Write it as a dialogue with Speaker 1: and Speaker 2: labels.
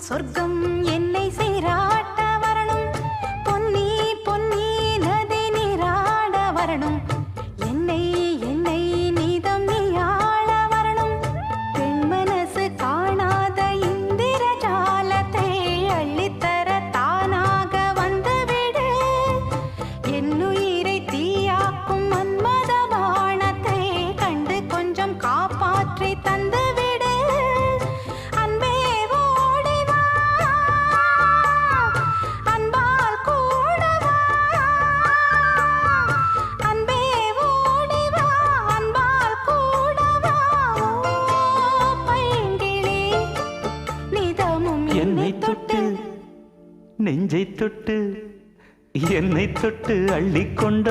Speaker 1: சொர்க்கம் என்னை சீராட்ட வரணும், பொன்னி பொன்னி நதி நீராட வரணும், என்னை என்னை நீதம் நீயாள வரணும். பெண் மனசு காணாத இந்திர ஜாலத்தை அள்ளித்தர தானாக வந்துவிடு. என்னுயிரை தீயாக்கும் மன்மத பாணத்தை கண்டு கொஞ்சம் காப்பாற்றி தந்துவிடு. அன்பே ஓடி வா, அன்பால் கூட வா. அன்பே ஓடி வா, அன்பால் கூட வா. ஓ பைங்கிளி, நிதமும்
Speaker 2: என்னை தொட்டு நெஞ்சை தொட்டு என்னை தொட்டு அள்ளிக்கொண்ட